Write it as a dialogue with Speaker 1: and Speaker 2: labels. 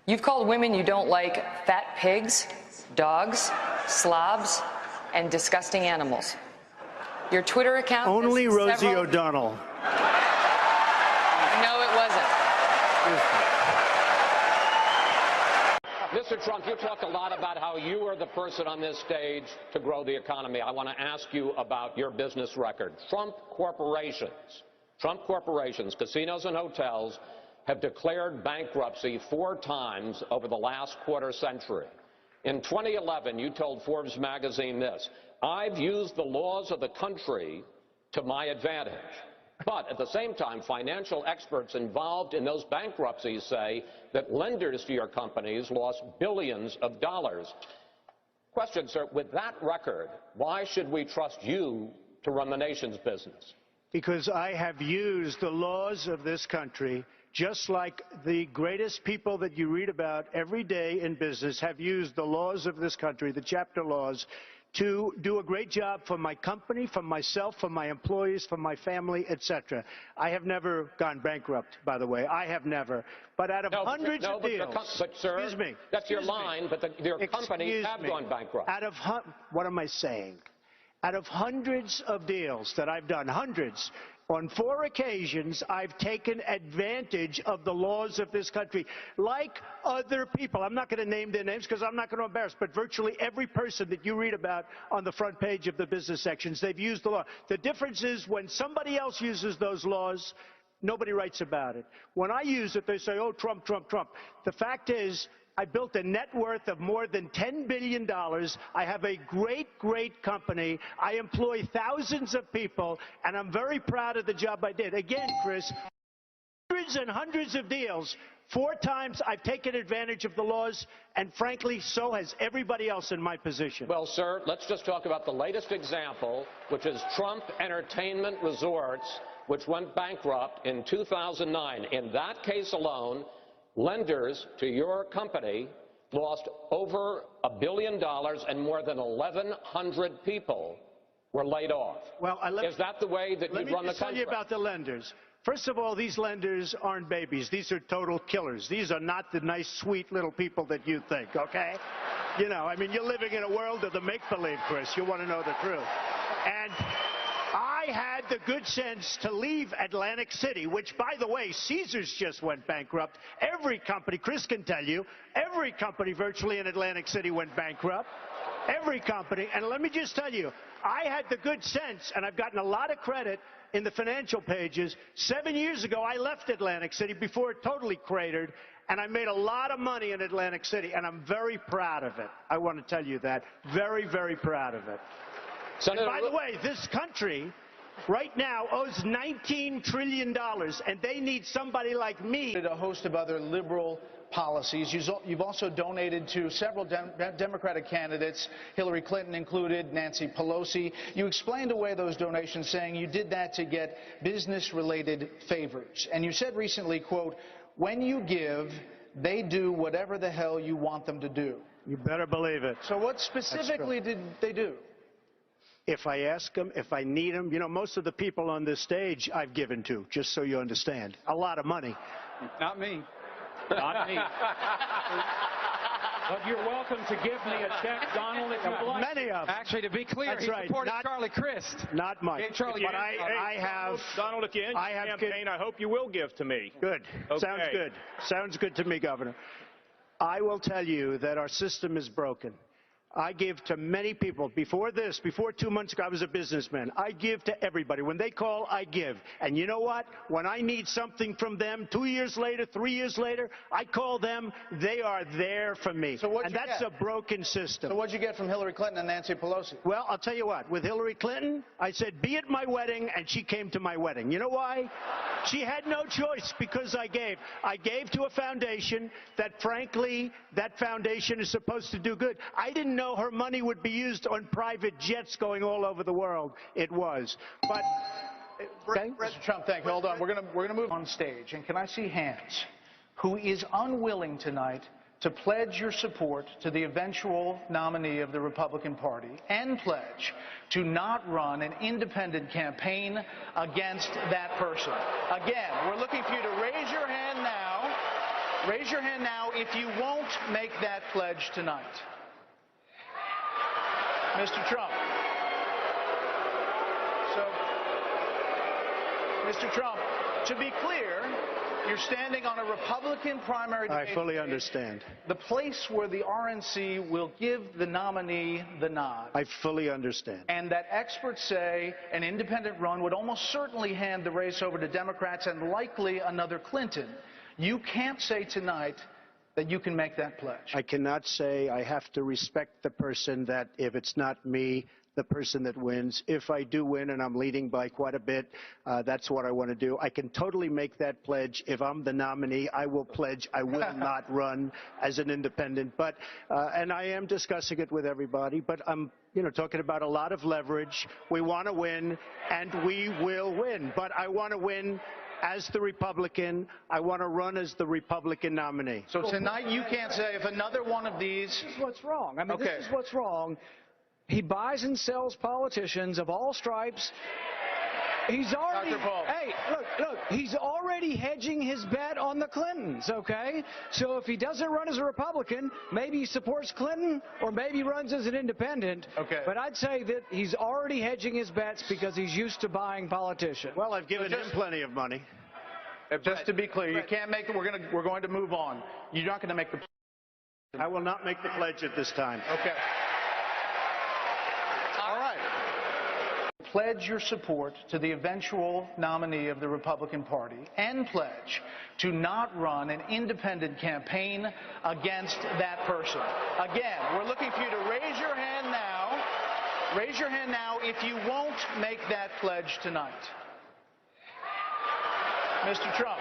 Speaker 1: You've called women you don't like fat pigs, dogs, slobs, and disgusting animals. Your Twitter account
Speaker 2: Only Rosie O'Donnell.
Speaker 1: No, it wasn't.
Speaker 3: Mr. Trump, you talked a lot about how you are the person on this stage to grow the economy. I want to ask you about your business record. Trump corporations, casinos and hotels, have declared bankruptcy 4 times over the last quarter century. In 2011, you told Forbes magazine this: "I've used the laws of the country to my advantage." But at the same time, financial experts involved in those bankruptcies say that lenders to your companies lost billions of dollars. Question, sir, with that record, why should we trust you to run the nation's business?
Speaker 2: Because I have used the laws of this country, just like the greatest people that you read about every day in business have used the laws of this country, the chapter laws, to do a great job for my company, for myself, for my employees, for my family, etc. I have never gone bankrupt, by the way. I have never. But out of hundreds of deals,
Speaker 3: sir,
Speaker 2: excuse me,
Speaker 3: that's your line, but your companies have gone bankrupt.
Speaker 2: What am I saying? Out of hundreds of deals that I've done, hundreds, on 4 occasions, I've taken advantage of the laws of this country, like other people. I'm not going to name their names because I'm not going to embarrass, but virtually every person that you read about on the front page of the business sections, they've used the law. The difference is when somebody else uses those laws, nobody writes about it. When I use it, they say, oh, Trump, Trump, Trump. The fact is, I built a net worth of more than $10 billion. I have a great, great company. I employ thousands of people, and I'm very proud of the job I did. Again, Chris, hundreds and hundreds of deals. 4 times I've taken advantage of the laws, and frankly, so has everybody else in my position.
Speaker 3: Well, sir, let's just talk about the latest example, which is Trump Entertainment Resorts, which went bankrupt in 2009. In that case alone, lenders to your company lost over $1 billion, and more than 1,100 people were laid off.
Speaker 2: Well,
Speaker 3: is that the way that you run the country?
Speaker 2: Let me just tell you about the lenders. First of all, these lenders aren't babies. These are total killers. These are not the nice, sweet little people that you think, okay? You know, I mean, you're living in a world of the make-believe, Chris. You want to know the truth. And I had the good sense to leave Atlantic City, which, by the way, Caesars just went bankrupt. Every company, Chris can tell you, every company virtually in Atlantic City went bankrupt. Every company. And let me just tell you, I had the good sense, and I've gotten a lot of credit in the financial pages. 7 years ago, I left Atlantic City before it totally cratered, and I made a lot of money in Atlantic City, and I'm very proud of it. I want to tell you that. Very, very proud of it. And by the way, this country right now owes $19 trillion, and they need somebody like me.
Speaker 4: A host of other liberal policies. You've also donated to several Democratic candidates, Hillary Clinton included, Nancy Pelosi. You explained away those donations, saying you did that to get business-related favors. And you said recently, quote, when you give, they do whatever the hell you want them to do.
Speaker 2: You better believe it.
Speaker 4: So what specifically did they do?
Speaker 2: If I ask them, if I need them, you know, most of the people on this stage I've given to, just so you understand. A lot of money.
Speaker 5: Not me. Not me. But you're welcome to give me a check, Donald, if you'd like.
Speaker 2: Many of them.
Speaker 6: Actually, to be clear,
Speaker 2: That's
Speaker 6: he
Speaker 2: right.
Speaker 6: supported Charlie Crist.
Speaker 2: Not much.
Speaker 6: Hey, Charlie,
Speaker 2: but I have.
Speaker 7: Donald, if you end your campaign, I hope you will give to me.
Speaker 2: Good.
Speaker 7: Okay.
Speaker 2: Sounds good. Sounds good to me, Governor. I will tell you that our system is broken. I give to many people. Before 2 months ago, I was a businessman. I give to everybody. When they call, I give. And you know what? When I need something from them, 2 years later, 3 years later, I call them. They are there for me.
Speaker 4: So
Speaker 2: and that's a broken system.
Speaker 4: So what'd you get from Hillary Clinton and Nancy Pelosi?
Speaker 2: Well, I'll tell you what. With Hillary Clinton, I said, be at my wedding, and she came to my wedding. You know why? She had no choice because I gave. I gave to a foundation that, frankly, that foundation is supposed to do good. I didn't know her money would be used on private jets going all over the world. It was. But
Speaker 4: Mr. Trump, thank you. Hold on. We're gonna move on stage. And can I see hands? Who is unwilling tonight to pledge your support to the eventual nominee of the Republican Party and pledge to not run an independent campaign against that person? Again, we're looking for you to raise your hand now. Raise your hand now if you won't make that pledge tonight. Mr. Trump. So, Mr. Trump, to be clear, you're standing on a Republican primary debate.
Speaker 2: I fully understand.
Speaker 4: The place where the RNC will give the nominee the nod.
Speaker 2: I fully understand.
Speaker 4: And that experts say an independent run would almost certainly hand the race over to Democrats and likely another Clinton. You can't say tonight that you can make that pledge.
Speaker 2: I cannot say. I have to respect the person that if it's not me, the person that wins. If I do win and I'm leading by quite a bit, that's what I want to do. I can totally make that pledge. If I'm the nominee, I will pledge I will not run as an independent. But and I am discussing it with everybody, but I'm talking about a lot of leverage. We want to win, and we will win. But I want to win as the Republican. I want to run as the Republican nominee.
Speaker 4: So tonight you can't say if another one of these...
Speaker 6: This is what's wrong. I mean,
Speaker 4: Okay.
Speaker 6: This is what's wrong. He buys and sells politicians of all stripes. He's already...
Speaker 4: Dr. Paul.
Speaker 6: Hey, look, he's already hedging his bet on the Clintons, okay? So if he doesn't run as a Republican, maybe he supports Clinton, or maybe he runs as an independent.
Speaker 4: Okay.
Speaker 6: But I'd say that he's already hedging his bets because he's used to buying politicians.
Speaker 2: Well, I've given him plenty of money.
Speaker 4: Just to be clear, you can't make it. We're going to move on. You're not going to make the...
Speaker 2: I will not make the pledge at this time.
Speaker 4: Okay. All right. Pledge your support to the eventual nominee of the Republican Party and pledge to not run an independent campaign against that person. Again, we're looking for you to raise your hand now. Raise your hand now if you won't make that pledge tonight. Mr. Trump.